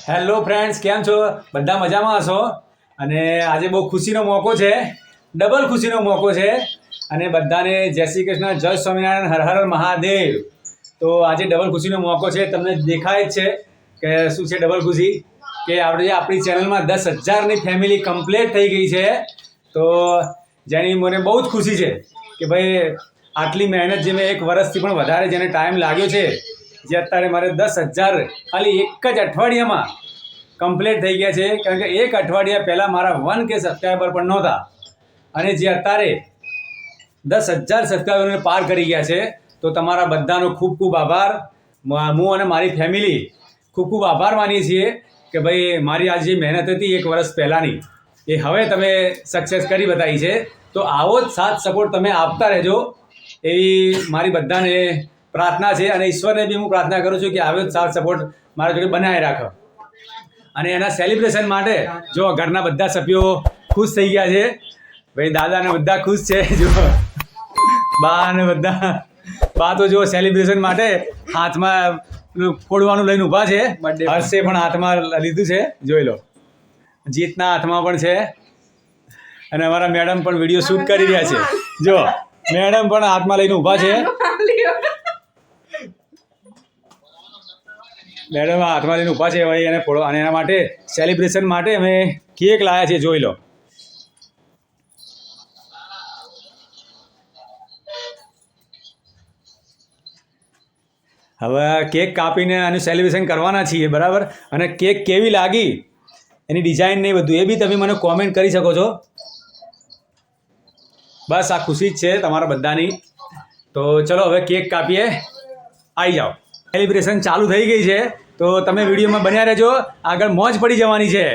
Hello friends, કેમ છો? બધા મજામાં હશો. અને આજે બહુ ખુશીનો મોકો છે, ડબલ ખુશીનો મોકો છે. અને બધાને જય શ્રી કૃષ્ણ, જય સ્વામિનારાયણ, હર હર મહાદેવ. તો આજે ડબલ ખુશીનો મોકો છે. તમને દેખાય જ છે કે શું છે ડબલ ખુશી, કે આપણી ચેનલમાં 10,000ની ફેમિલી કમ્પ્લીટ થઈ ગઈ છે. તો જેની મને બહુ જ ખુશી છે કે ભાઈ આટલી મહેનત જે મેં 1 વર્ષથી પણ વધારે જેને ટાઈમ લાગ્યો છે, જે અત્યારે મારે 10,000 ખાલી એક જ અઠવાડિયામાં કમ્પ્લીટ થઈ ગયા છે. કારણ કે એક અઠવાડિયા પહેલાં મારા 1K સબસ્ક્રાઈબર પણ નહોતા, અને જે અત્યારે 10,000 સબસ્ક્રાઈબરને પાર કરી ગયા છે. તો તમારા બધાનો ખૂબ ખૂબ આભાર. હું અને મારી ફેમિલી ખૂબ ખૂબ આભાર માનીએ છીએ કે ભાઈ મારી આ જે મહેનત હતી 1 વર્ષ પહેલાંની, એ હવે તમે સક્સેસ કરી બતાવી છે. તો આવો જ સાથ સપોર્ટ તમે આપતા રહેજો, એવી મારી બધાને પ્રાર્થના છે. અને ઈશ્વરને બી હું પ્રાર્થના કરું છું કે આવો જ સાથ સપોર્ટ મારા જોડે બનાવી રાખો. અને એના સેલિબ્રેશન માટે જો ઘરના બધા સભ્યો ખુશ થઈ ગયા છે. ભાઈ દાદાને બધા ખુશ છે. જો બા અને બા તો જો સેલિબ્રેશન માટે હાથમાં ફોડવાનું લઈને ઊભા છે. હર્ષે પણ હાથમાં લીધું છે, જોઈ લો. જીતના હાથમાં પણ છે. અને અમારા મેડમ પણ વિડીયો શૂટ કરી રહ્યા છે. જો મેડમ પણ હાથમાં લઈને ઊભા છે. મેડમ હાથમાં લઈને ઊભા છે ભાઈ, એને ફોડો. અને એના માટે સેલિબ્રેશન માટે અમે કેક લાવ્યા છે, જોઈ લો. હવે કેક કાપીને આનું સેલિબ્રેશન કરવાના છીએ, બરાબર. અને કેક કેવી લાગી, એની ડિઝાઇન ને બધું એ બી તમે મને કોમેન્ટ કરી શકો છો. બસ આ ખુશી જ છે તમારા બધાની. તો ચલો હવે કેક કાપીએ, આવી જાઓ. સેલિબ્રેશન ચાલુ થઈ ગઈ છે, તો તમે વિડીયોમાં બન્યા રહેજો. આગળ મોજ પડી જવાની છે.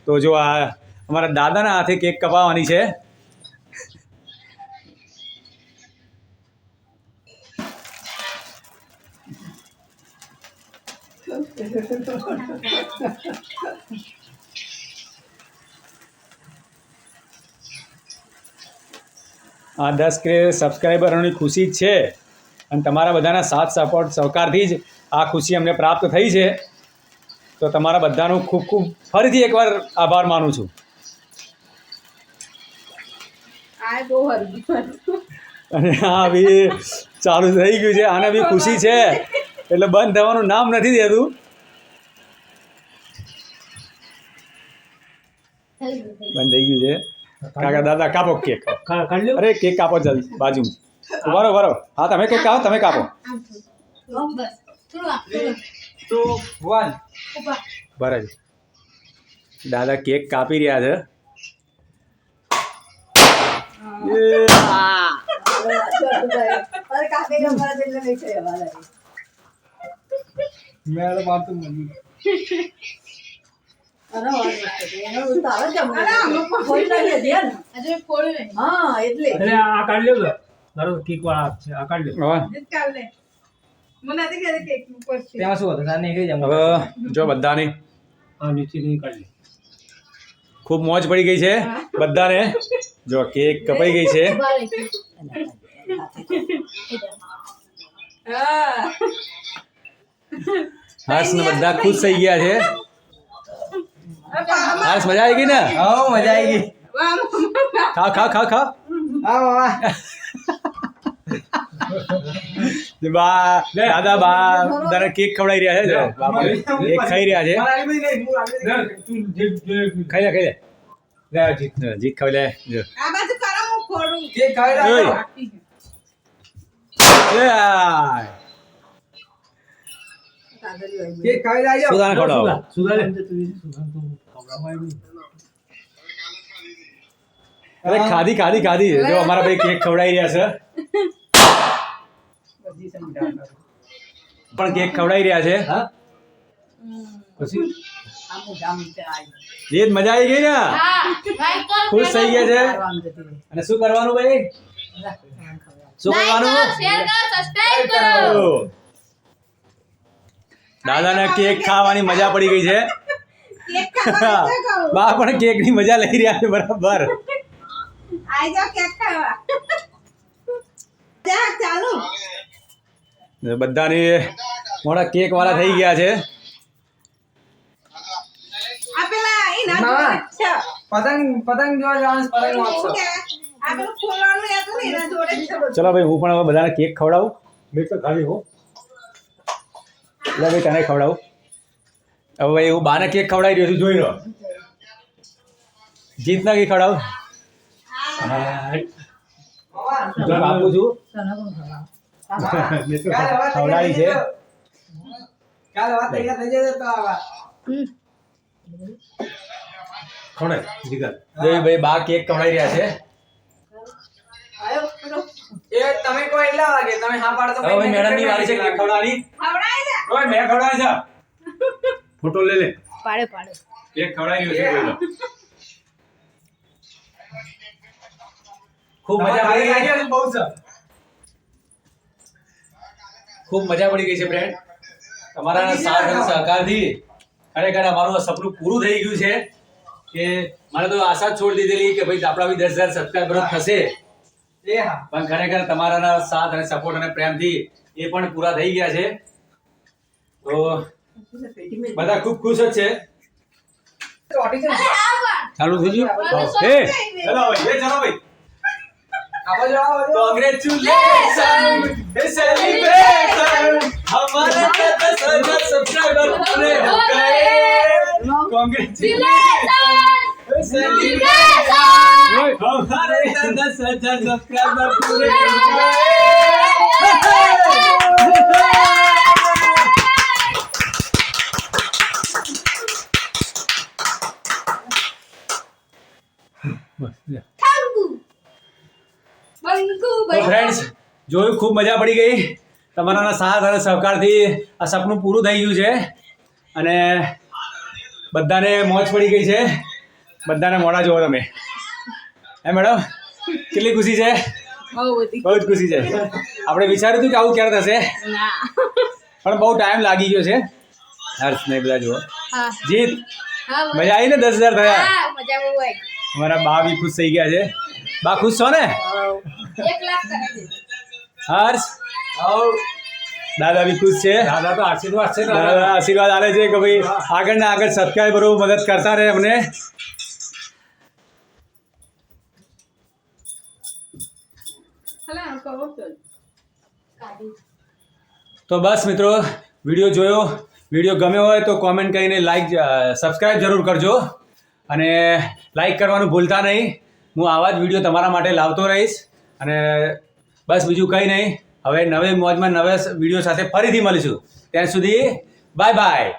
તો જો આ અમારા દાદાના હાથે કેક કપાવવાની છે. આ 10K સબસ્ક્રાઈબરોની ખુશી જ છે. અને તમારા બધાના સાથ સપોર્ટ સહકારથી જ આ ખુશી અમને પ્રાપ્ત થઈ છે. તો તમારા બધાનો ખૂબ ખૂબ ફરીથી એકવાર આભાર માનું છું. અને આ બી ચાલુ થઈ ગયું છે. આને બી ખુશી છે એટલે બંધ થવાનું નામ નથી દેતું. બંધ થઈ ગયું છે. કાકા દાદા કાપો કેક. અરે કેક કાપો જલ્દી, બાજુ ઉભા રહો. હા તમે કેક કાપો, તમે કાપો. બરાબર, દાદા કેક કાપી રહ્યા છે. જો બધાની ખૂબ મોજ પડી ગઈ છે બધાને. જો કેક કપાઈ ગઈ છે. હર્ષ ને બધા ખુશ થઈ ગયા છે. હર્ષ મજા આવી ગઈ ને? હા મજા આવી ગઈ. ખાઓ ખાઓ ખાઓ ખાઓ. દાદા બા બધાને કેક ખવડાવી રહ્યા છે. કેક ખાઈ રહ્યા છે. ખાઈ લે જીત ખાઈ લે. અરે ખાધી. જો અમારા ભાઈ કેક ખવડાવી રહ્યા છે. પણ કેક ખવડાવી રહ્યા છે. જીત મજા આવી ગઈ ને? ખુશ થઈ ગયા છે. અને શું કરવાનું ભાઈ? શું કરવાનું? દાદાને કેક ખાવાની મજા પડી ગઈ છે. બા પણ કેક ની મજા લઈ રહ્યા છે. બરાબર. બધાની મોડા કેક વાળા થઈ ગયા છે. પતંગ જોવા જવાનું છે, પતંગ મહોત્સવ. ચલો ભાઈ હું પણ હવે બધાને કેક ખવડાવું. મેં તો ખાવી હો એટલે ભાઈ તને ખવડાવું. હવે ભાઈ હું બાને કેક ખવડાવી રહ્યો છું, જોઈ લો. જીતના કેક ખવડાવું. આપું છું. મેં તો ખવડાવી છે. કાલ વાત તૈયાર થઈ જશે તો આવા. ખવડાય જીગર. જોઈ ભાઈ બા કેક ખવડાવી રહ્યા છે. એ તમે કોઈ એટલા વાગે તમે હા પાડો તો હવે ભાઈ મેડમ ની વારી છે કેક ખવડાવવાની. ઓય મેં ખવડાવે છે. ફોટો લે લે. પાડે કેક ખવડાવી રહ્યો છે બોલો. ખૂબ મજા પડી ગઈ છે. બહુ છે. ખૂબ મજા પડી ગઈ છે ફ્રેન્ડ. તમારા સાથ અને સહકારથી ખરેખર અમારું સપનું પૂરું થઈ ગયું છે કે મને તો આશા જ છોડી દીધેલી કે ભાઈ આપણા બી 10,000 સબસ્ક્રાઇબર થશે, એ હા પણ ખરેખર તમારા સાથ અને સપોર્ટ અને પ્રેમથી એ પણ પૂરા થઈ ગયા છે. તો બધા ખૂબ ખુશ જ છે. ચોટી છે. ચાલુ થઈ ગયું. એ ચલો ભાઈ, એ ચલો ભાઈ. આવો જો આવો જો. Congratulations! It's celebration! हमारे 10,000 सब्सक्राइबर पूरे हो गए. Congratulations! Celebration! हमारे 10,000 सब्सक्राइबर पूरे हो गए. તો ફ્રેન્ડ્સ જોયું, ખૂબ મજા પડી ગઈ. તમારા સાથ અને સહકારથી આ સપનું પૂરું થઈ ગયું છે અને બધાને મોજ પડી ગઈ છે. બધાને મોડા જોવો તમે. હે મેડમ, કેટલી ખુશી છે? બહુ જ ખુશી છે. આપણે વિચાર્યું હતું કે આવું ક્યારે થશે, પણ બહુ ટાઈમ લાગી ગયો છે. હર્ષ ને બધા જુઓ. જીત, મજા આવી ને? 10,000 થયા. અમારા બા બી ખુશ થઈ ગયા છે. બા ખુશ છો ને? હર્ષ, દાદા બી ખુશ છે. દાદા તો આશીર્વાદ છે. દાદા આશીર્વાદ આલે છે કે ભાઈ આગળ ને આગળ સબસ્ક્રાઈબરો મદદ કરતા રહે અમને. તો બસ મિત્રો, વિડીયો જોયો, વિડીયો ગમ્યો હોય તો કોમેન્ટ કરીને સબસ્ક્રાઈબ જરૂર કરજો અને લાઈક કરવાનું ભૂલતા નહીં. હું આવા જ વિડીયો તમારા માટે લાવતો રહીશ અને બસ બીજું કંઈ નહીં. હવે નવી મોજમાં નવા વિડીયો સાથે ફરીથી મળીશું. ત્યાં સુધી બાય બાય.